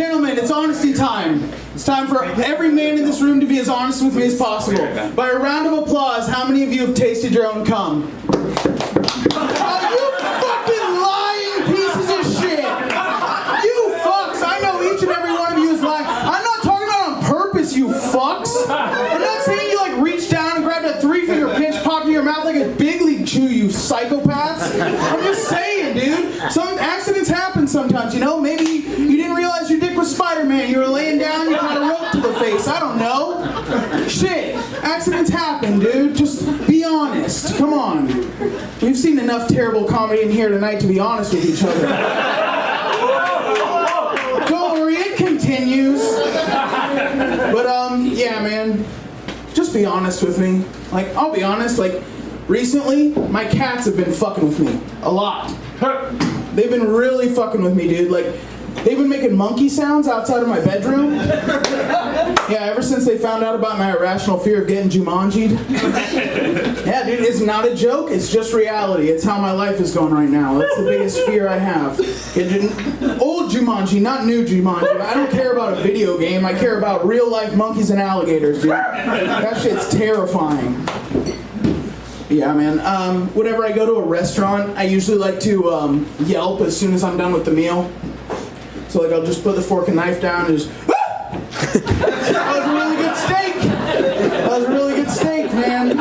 Gentlemen, it's honesty time. It's time for every man in this room to be as honest with me as possible. By a round of applause, how many of you have tasted your own cum? Oh, you fucking lying pieces of shit! You fucks! I know each and every one of you is lying. I'm not talking about on purpose, you fucks! I'm not saying you like reached down and grabbed a 3-finger pinch, popped in your mouth like a big league chew, you psychopaths. I'm just saying, dude. Some accidents happen sometimes, you know? Maybe you didn't realize your dick was Spider-Man. You were laying down, you got a rope to the face. I don't know. Shit. Accidents happen, dude. Just be honest. Come on. We've seen enough terrible comedy in here tonight to be honest with each other. Don't worry, it continues. But, yeah, man. Just be honest with me. Like, I'll be honest, like, recently, my cats have been fucking with me. A lot. They've been really fucking with me, dude. Like, they've been making monkey sounds outside of my bedroom. Yeah, ever since they found out about my irrational fear of getting Jumanji'd. Yeah, dude, it's not a joke. It's just reality. It's how my life is going right now. That's the biggest fear I have. Old Jumanji, not new Jumanji. I don't care about a video game. I care about real-life monkeys and alligators, dude. That shit's terrifying. Yeah, man. Whenever I go to a restaurant, I usually like to yelp as soon as I'm done with the meal. So, like, I'll just put the fork and knife down and just, ah! That was a really good steak! That was a really good steak, man.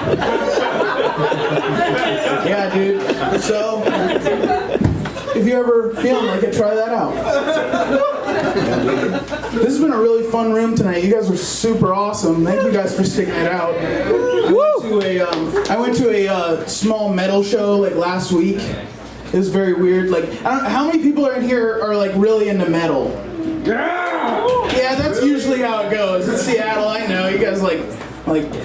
Yeah, dude. So, if you ever feeling like it, try that out. This has been a really fun room tonight. You guys were super awesome. Thank you guys for sticking it out. I went to a small metal show like last week. It was very weird. Like, I don't know, how many people are in here are like really into metal? Yeah, that's usually how it goes. In Seattle, I know you guys like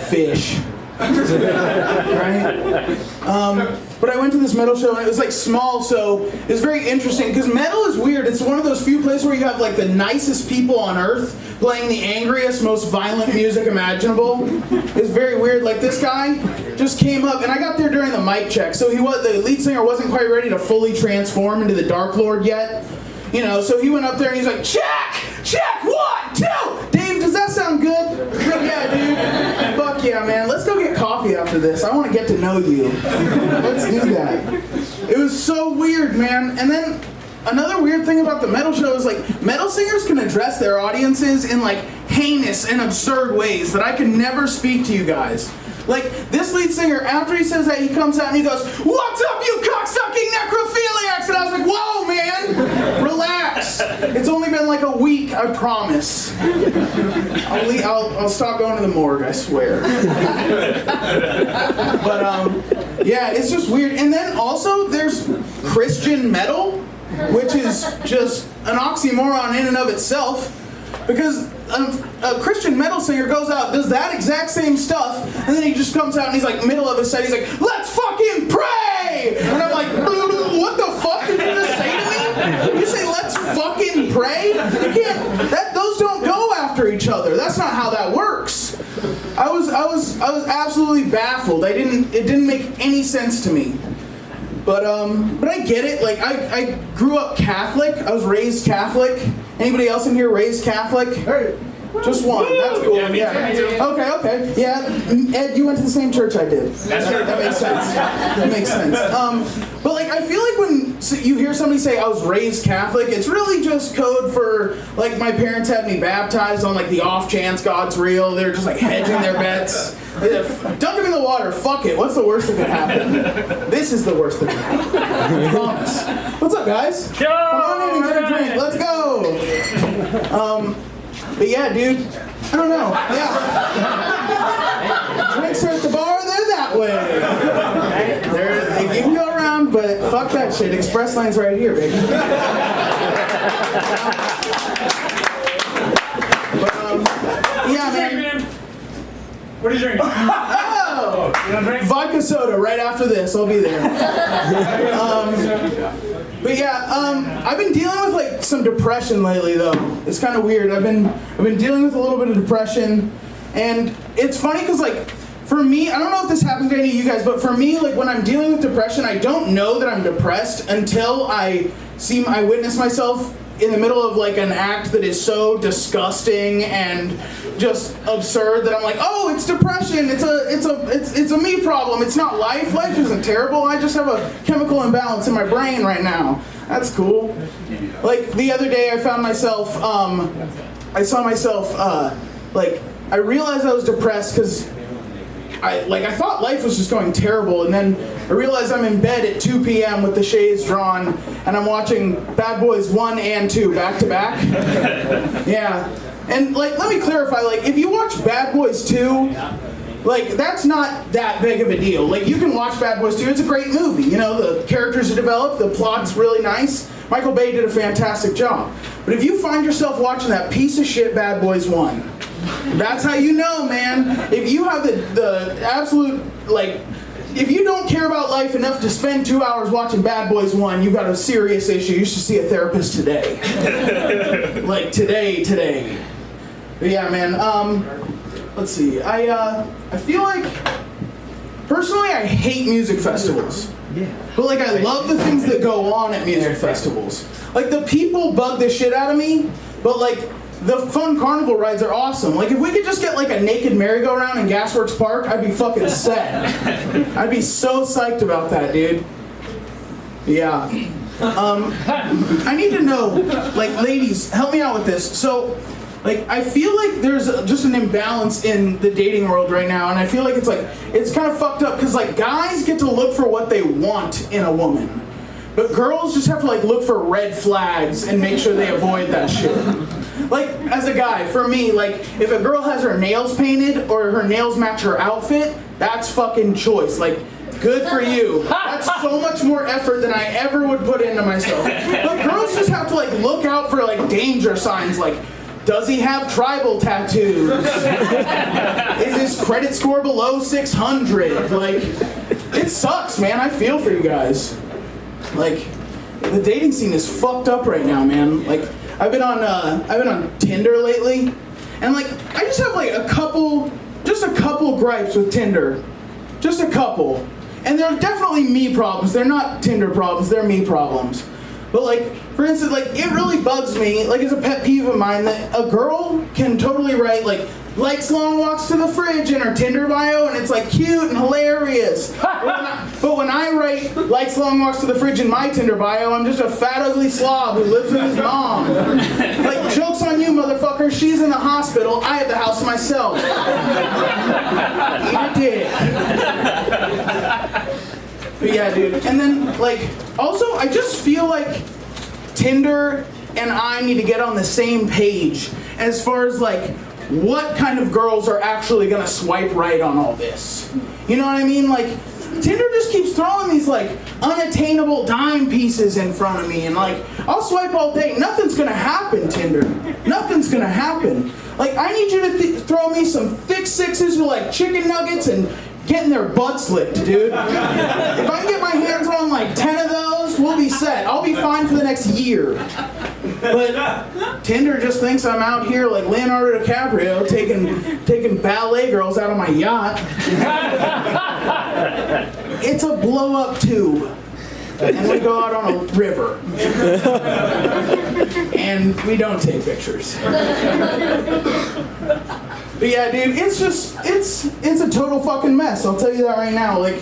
fish, right? But I went to this metal show and it was like small, so it was very interesting because metal is weird. It's one of those few places where you have like the nicest people on earth playing the angriest, most violent music imaginable. It's very weird. Like this guy just came up, and I got there during the mic check, so the lead singer wasn't quite ready to fully transform into the Dark Lord yet. You know, so he went up there and he's like, check! 1, 2! Dave, does that sound good? Yeah, dude. Fuck yeah, man. Let's go get coffee after this. I want to get to know you. Let's do that. It was so weird, man. And then another weird thing about the metal show is like metal singers can address their audiences in like heinous and absurd ways that I can never speak to you guys. Like, this lead singer, after he says that, he comes out and he goes, "What's up, you cocksucking necrophiliacs?" And I was like, whoa, man, relax. It's only been like a week, I promise. I'll stop going to the morgue, I swear. But, yeah, it's just weird. And then also, there's Christian metal, which is just an oxymoron in and of itself. Because a Christian metal singer goes out, does that exact same stuff, and then he just comes out and he's like, middle of his set, he's like, "Let's fucking pray!" And I'm like, what the fuck did you just say to me? You say, "Let's fucking pray"? You can't, those don't go after each other. That's not how that works. I was absolutely baffled. It didn't make any sense to me. But I get it. Like, I grew up Catholic. I was raised Catholic. Anybody else in here raised Catholic? Hey. Just one. That's cool. Yeah. Okay. Yeah, Ed, you went to the same church I did. That makes sense. That makes sense. But like, I feel like when you hear somebody say I was raised Catholic, it's really just code for like my parents had me baptized on like the off chance God's real. They're just like hedging their bets. Dunk him in the water. Fuck it. What's the worst that could happen? This is the worst that could happen. I promise. What's up, guys? Come on in and get a drink. Let's go. But yeah, dude, I don't know. Yeah. Drinks are at the bar, they're that way. You can go around, but fuck that shit. Express line's right here, baby. But, yeah, man. What are you drinking? Oh! Vodka soda right after this. I'll be there. But yeah, I've been dealing with like some depression lately, though. It's kind of weird. I've been dealing with a little bit of depression, and it's funny because like for me, I don't know if this happens to any of you guys, but for me, like when I'm dealing with depression, I don't know that I'm depressed until I witness myself in the middle of like an act that is so disgusting and just absurd that I'm like, oh, it's depression. It's a me problem. It's not life. Life isn't terrible. I just have a chemical imbalance in my brain right now. That's cool. Like the other day, I found myself. I realized I was depressed because I thought life was just going terrible, and then I realized I'm in bed at 2 p.m. with the shades drawn, and I'm watching Bad Boys 1 and 2 back to back. Yeah. And like, let me clarify, like, if you watch Bad Boys 2, like, that's not that big of a deal. Like, you can watch Bad Boys 2, it's a great movie. You know, the characters are developed, the plot's really nice. Michael Bay did a fantastic job. But if you find yourself watching that piece of shit Bad Boys 1, that's how you know, man. If you have the absolute, like, if you don't care about life enough to spend 2 hours watching Bad Boys 1, you've got a serious issue. You should see a therapist today. Like, today. But yeah, man, let's see. I feel like, personally, I hate music festivals. But like, I love the things that go on at music festivals. Like, the people bug the shit out of me, but like, the fun carnival rides are awesome. Like, if we could just get like a naked merry-go-round in Gasworks Park, I'd be fucking set. I'd be so psyched about that, dude. Yeah. I need to know, like, ladies, help me out with this. So, like, I feel like there's just an imbalance in the dating world right now, and I feel like it's kind of fucked up, because like, guys get to look for what they want in a woman, but girls just have to like look for red flags and make sure they avoid that shit. Like, as a guy, for me, like, if a girl has her nails painted or her nails match her outfit, that's fucking choice. Like, good for you. That's so much more effort than I ever would put into myself. But girls just have to like look out for like danger signs, like, does he have tribal tattoos? Is his credit score below 600? Like, it sucks, man. I feel for you guys. Like, the dating scene is fucked up right now, man. Like, I've been on Tinder lately, and like, I just have like a couple gripes with Tinder. Just a couple. And they're definitely me problems. They're not Tinder problems, they're me problems. But like, for instance, like, it really bugs me, like, it's a pet peeve of mine that a girl can totally write, like, likes long walks to the fridge in her Tinder bio, and it's like cute and hilarious. But when I write likes long walks to the fridge in my Tinder bio, I'm just a fat ugly slob who lives with his mom. Like, joke's on you, motherfucker. She's in the hospital. I have the house to myself. Eat a dick. But yeah, dude. And then, like, also, I just feel like Tinder and I need to get on the same page as far as, like, what kind of girls are actually gonna swipe right on all this. You know what I mean? Like, Tinder just keeps throwing these, like, unattainable dime pieces in front of me, and, like, I'll swipe all day. Nothing's gonna happen, Tinder. Nothing's gonna happen. Like, I need you to throw me some thick sixes who like chicken nuggets and getting their butts licked, dude. If I can get my hands on like 10 of those, we'll be set. I'll be fine for the next year. But Tinder just thinks I'm out here like Leonardo DiCaprio taking ballet girls out of my yacht. It's a blow-up tube. And we go out on a river. And we don't take pictures. But yeah, dude, it's a total fucking mess. I'll tell you that right now. Like,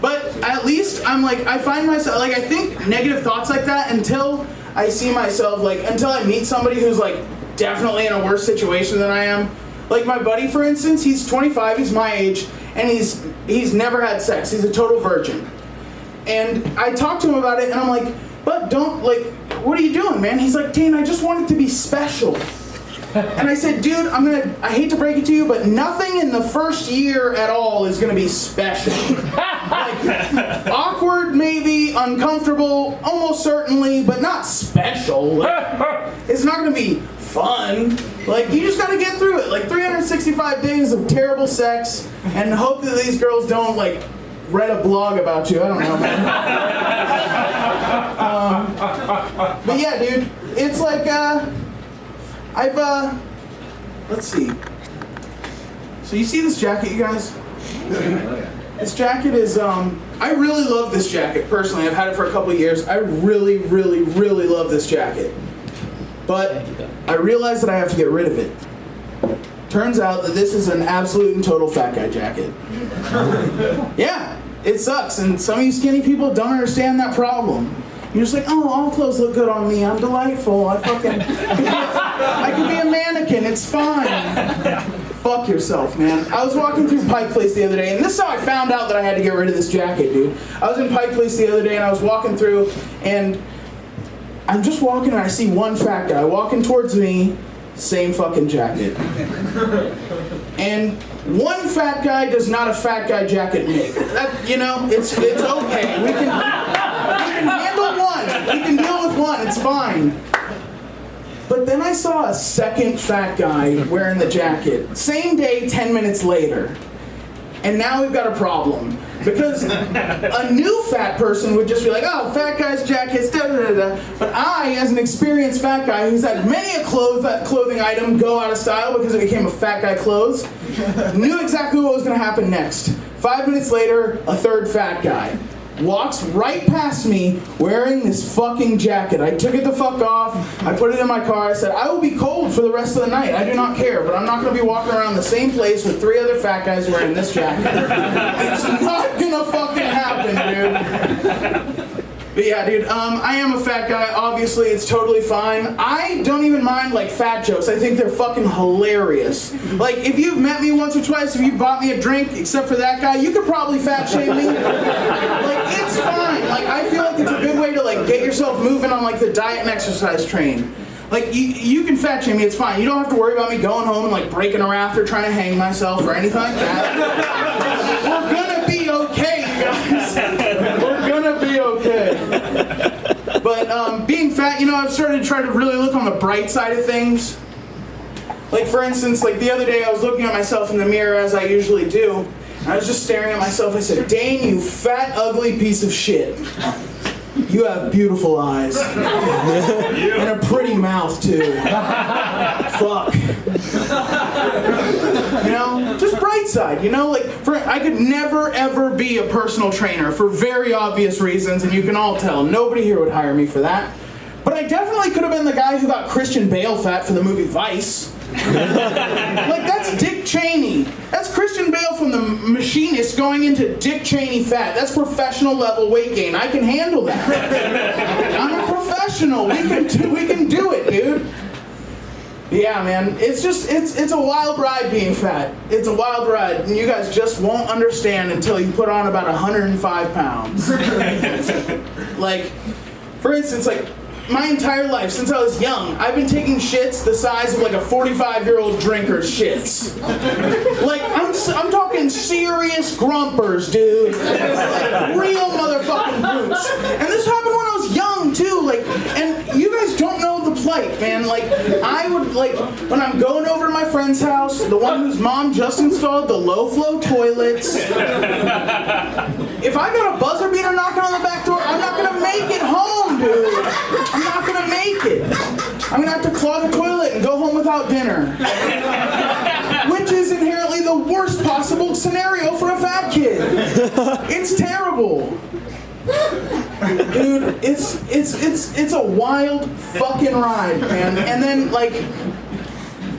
but at least I'm like, I find myself, like, I think negative thoughts like that until I see myself, like, until I meet somebody who's like definitely in a worse situation than I am. Like my buddy, for instance, he's 25, he's my age, and he's never had sex. He's a total virgin. And I talked to him about it, and I'm like, but don't, like, what are you doing, man? He's like, Dane, I just want it to be special. And I said, dude, I hate to break it to you, but nothing in the first year at all is gonna be special. Like, awkward, maybe, uncomfortable, almost certainly, but not special. Like, it's not gonna be fun. Like, you just gotta get through it. Like, 365 days of terrible sex, and hope that these girls don't, like, read a blog about you. I don't know, man. But yeah, dude, it's like, let's see. So you see this jacket, you guys? This jacket is, I really love this jacket, personally. I've had it for a couple of years. I really, really, really love this jacket. But I realized that I have to get rid of it. Turns out that this is an absolute and total fat guy jacket. Yeah, it sucks, and some of you skinny people don't understand that problem. You're just like, oh, all clothes look good on me. I'm delightful. I can be a mannequin. It's fine. Fuck yourself, man. I was walking through Pike Place the other day, and this is how I found out that I had to get rid of this jacket, dude. I was in Pike Place the other day, and I was walking through, and I'm just walking, and I see one fat guy walking towards me, same fucking jacket. And one fat guy does not a fat guy jacket make. That, you know, it's okay. We can handle one. We can deal with one. It's fine. But then I saw a second fat guy wearing the jacket. Same day, 10 minutes later. And now we've got a problem. Because a new fat person would just be like, oh, fat guy's jackets, da da da da. But I, as an experienced fat guy who's had many a clothing item go out of style because it became a fat guy clothes, knew exactly what was going to happen next. 5 minutes later, a third fat guy walks right past me wearing this fucking jacket. I took it the fuck off. I put it in my car. I said, I will be cold for the rest of the night. I do not care, but I'm not going to be walking around the same place with 3 other fat guys wearing this jacket. It's not going to fucking happen, dude. But yeah, dude, I am a fat guy. Obviously, it's totally fine. I don't even mind, like, fat jokes. I think they're fucking hilarious. Like, if you've met me once or twice, if you bought me a drink, except for that guy, you could probably fat shame me. Like, it's fine. Like, I feel like it's a good way to, like, get yourself moving on, like, the diet and exercise train. Like, you can fat shame me, it's fine. You don't have to worry about me going home and, like, breaking a rafter, trying to hang myself or anything like that. We're gonna be okay, you guys. We're gonna be okay. But being fat, you know, I've started to try to really look on the bright side of things. Like, for instance, like the other day I was looking at myself in the mirror as I usually do. And I was just staring at myself. I said, Dane, you fat, ugly piece of shit. You have beautiful eyes. And a pretty mouth, too. Fuck. You know, just bright side, you know? Like, I could never, ever be a personal trainer for very obvious reasons, and you can all tell. Nobody here would hire me for that. But I definitely could have been the guy who got Christian Bale fat for the movie Vice. Like, that's Dick Cheney. That's Christian Bale from The Machinist going into Dick Cheney fat. That's professional level weight gain. I can handle that. I'm a professional. We can do it, dude. Yeah, man. It's a wild ride being fat. It's a wild ride, and you guys just won't understand until you put on about 105 pounds. Like, for instance, like, my entire life, since I was young, I've been taking shits the size of like a 45-year-old drinker's shits. Like, I'm talking serious grumpers, dude. Real motherfucking boots. And this happened when I was young, too. Like, and you guys don't know the plight, man. Like, I would, like, when I'm going over to my friend's house, the one whose mom just installed the low-flow toilets, if I got a buzzer beater knocking on the back door, I'm not gonna make it home, dude. I'm not gonna make it. I'm gonna have to clog a toilet and go home without dinner. Which is inherently the worst possible scenario for a fat kid. It's terrible. Dude, it's a wild fucking ride, man. And then, like,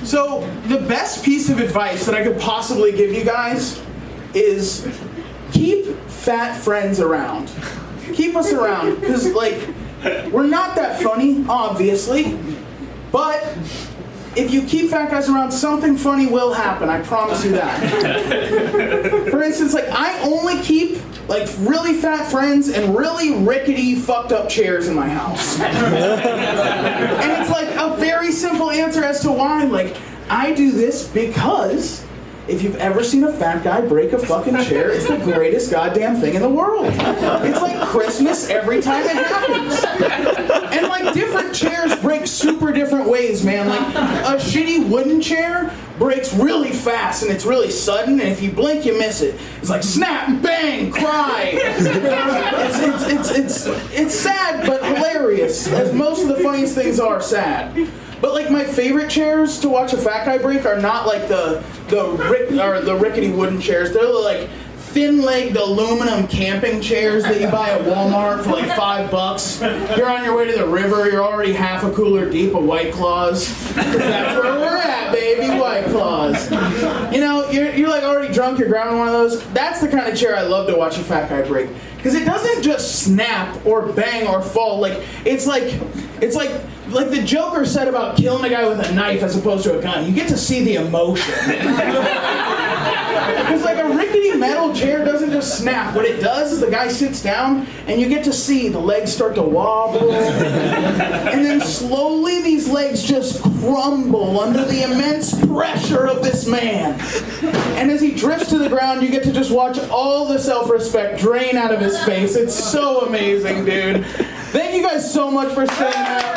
so the best piece of advice that I could possibly give you guys is keep fat friends around. Keep us around, because, like, we're not that funny, obviously, but if you keep fat guys around, something funny will happen. I promise you that. For instance, like, I only keep, like, really fat friends and really rickety, fucked up chairs in my house. And it's, like, a very simple answer as to why. Like, I do this because if you've ever seen a fat guy break a fucking chair, it's the greatest goddamn thing in the world. It's like Christmas every time it happens. And, like, different chairs break super different ways, man. Like, a shitty wooden chair breaks really fast and it's really sudden, and if you blink, you miss it. It's like snap, bang, cry. It's sad but hilarious, as most of the funniest things are sad. But, like, my favorite chairs to watch a fat guy break are not like the rickety wooden chairs. They're like thin-legged aluminum camping chairs that you buy at Walmart for like $5. You're on your way to the river, you're already half a cooler deep of White Claws. 'Cause that's where we're at, baby, White Claws. You know, you're like already drunk, you're grabbing one of those. That's the kind of chair I love to watch a fat guy break. Because it doesn't just snap or bang or fall. Like it's like the Joker said about killing a guy with a knife as opposed to a gun. You get to see the emotion. It's like a rickety metal chair doesn't just snap. What it does is the guy sits down and you get to see the legs start to wobble. And then slowly these legs just crumble under the immense pressure of this man. And as he drifts to the ground, you get to just watch all the self-respect drain out of his face. It's so amazing, dude. Thank you guys so much for staying out.